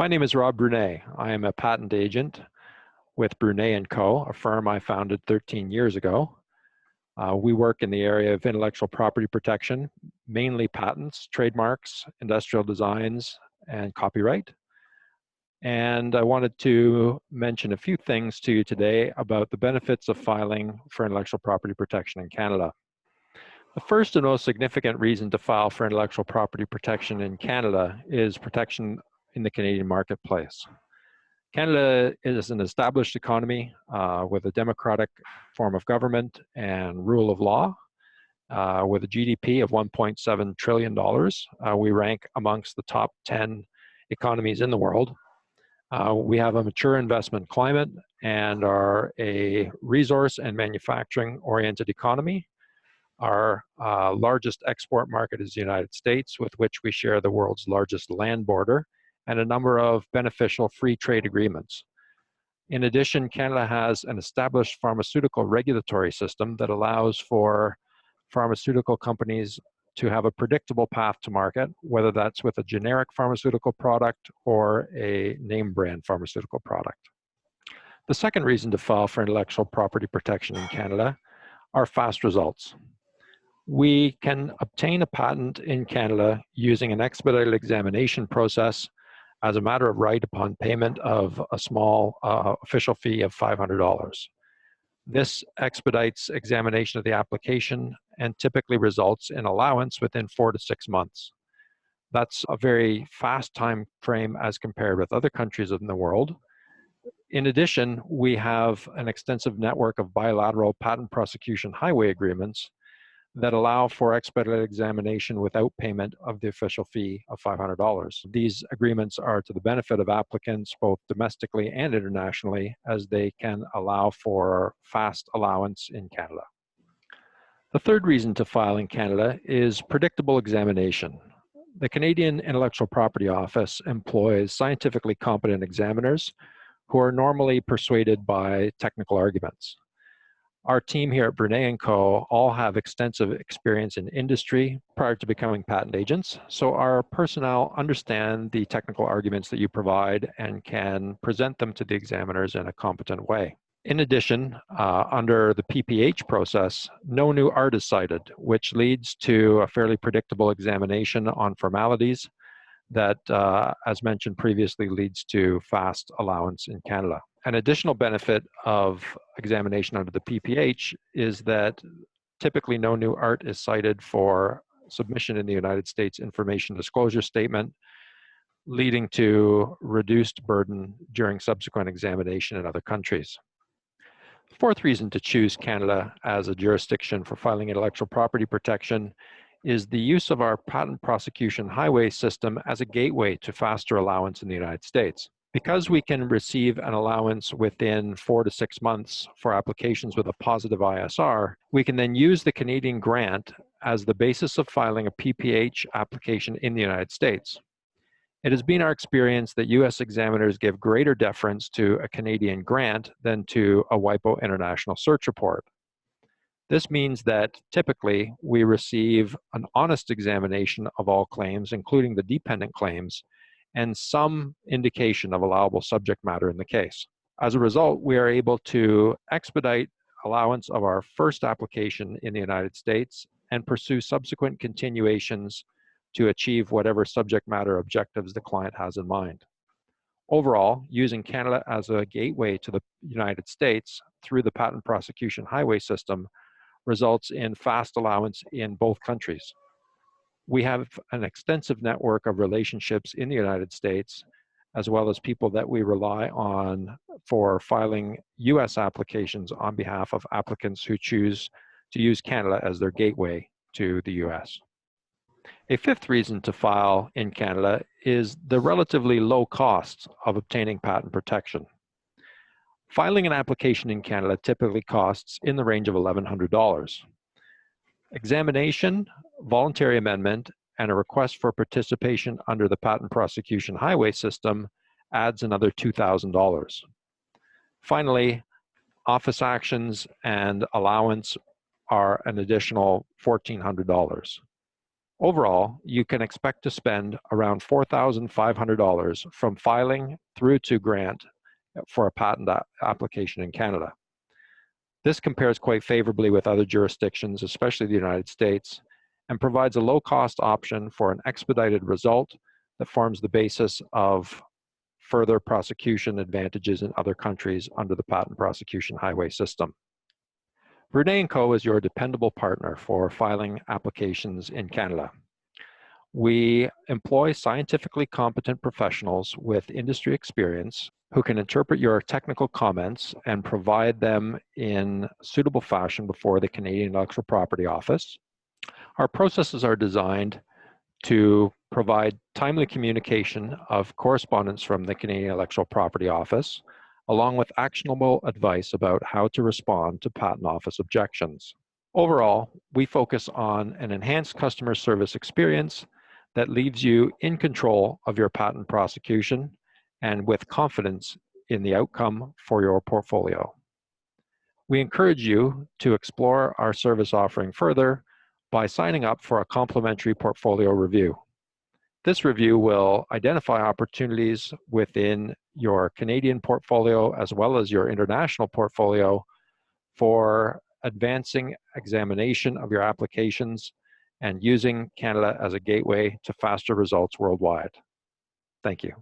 My name is Rob Brunet. I am a patent agent with Brunet & Co., a firm I founded 13 years ago. We work in the area of intellectual property protection, mainly patents, trademarks, industrial designs, and copyright. And I wanted to mention a few things to you today about the benefits of filing for intellectual property protection in Canada. The first and most significant reason to file for intellectual property protection in Canada is protection in the Canadian marketplace. Canada is an established economy with a democratic form of government and rule of law. With a GDP of $1.7 trillion, we rank amongst the top 10 economies in the world. We have a mature investment climate and are a resource and manufacturing-oriented economy. Our largest export market is the United States, with which we share the world's largest land border and a number of beneficial free trade agreements. In addition, Canada has an established pharmaceutical regulatory system that allows for pharmaceutical companies to have a predictable path to market, whether that's with a generic pharmaceutical product or a name brand pharmaceutical product. The second reason to file for intellectual property protection in Canada are fast results. We can obtain a patent in Canada using an expedited examination process as a matter of right upon payment of a small official fee of $500. This expedites examination of the application and typically results in allowance within 4 to 6 months. That's a very fast time frame as compared with other countries in the world. In addition, we have an extensive network of bilateral patent prosecution highway agreements that allow for expedited examination without payment of the official fee of $500. These agreements are to the benefit of applicants both domestically and internationally, as they can allow for fast allowance in Canada. The third reason to file in Canada is predictable examination. The Canadian Intellectual Property Office employs scientifically competent examiners who are normally persuaded by technical arguments. Our team here at Brunet & Co. all have extensive experience in industry prior to becoming patent agents, so our personnel understand the technical arguments that you provide and can present them to the examiners in a competent way. In addition, under the PPH process, no new art is cited, which leads to a fairly predictable examination on formalities that, as mentioned previously, leads to fast allowance in Canada. An additional benefit of examination under the PPH is that typically no new art is cited for submission in the United States Information Disclosure Statement, leading to reduced burden during subsequent examination in other countries. The fourth reason to choose Canada as a jurisdiction for filing intellectual property protection is the use of our patent prosecution highway system as a gateway to faster allowance in the United States. Because we can receive an allowance within 4 to 6 months for applications with a positive ISR, we can then use the Canadian grant as the basis of filing a PPH application in the United States. It has been our experience that US examiners give greater deference to a Canadian grant than to a WIPO International Search Report. This means that typically we receive an honest examination of all claims, including the dependent claims, and some indication of allowable subject matter in the case. As a result, we are able to expedite allowance of our first application in the United States and pursue subsequent continuations to achieve whatever subject matter objectives the client has in mind. Overall, using Canada as a gateway to the United States through the patent prosecution highway system results in fast allowance in both countries. We have an extensive network of relationships in the United States, as well as people that we rely on for filing US applications on behalf of applicants who choose to use Canada as their gateway to the US. A fifth reason to file in Canada is the relatively low costs of obtaining patent protection. Filing an application in Canada typically costs in the range of $1,100. Examination, voluntary amendment, and a request for participation under the patent prosecution highway system adds another $2,000. Finally, office actions and allowance are an additional $1,400. Overall, you can expect to spend around $4,500 from filing through to grant for a patent application in Canada. This compares quite favorably with other jurisdictions, especially the United States, and provides a low-cost option for an expedited result that forms the basis of further prosecution advantages in other countries under the patent prosecution highway system. Brunet & Co. is your dependable partner for filing applications in Canada. We employ scientifically competent professionals with industry experience who can interpret your technical comments and provide them in suitable fashion before the Canadian Intellectual Property Office. Our processes are designed to provide timely communication of correspondence from the Canadian Intellectual Property Office, along with actionable advice about how to respond to Patent Office objections. Overall, we focus on an enhanced customer service experience that leaves you in control of your patent prosecution and with confidence in the outcome for your portfolio. We encourage you to explore our service offering further by signing up for a complimentary portfolio review. This review will identify opportunities within your Canadian portfolio as well as your international portfolio for advancing examination of your applications and using Canada as a gateway to faster results worldwide. Thank you.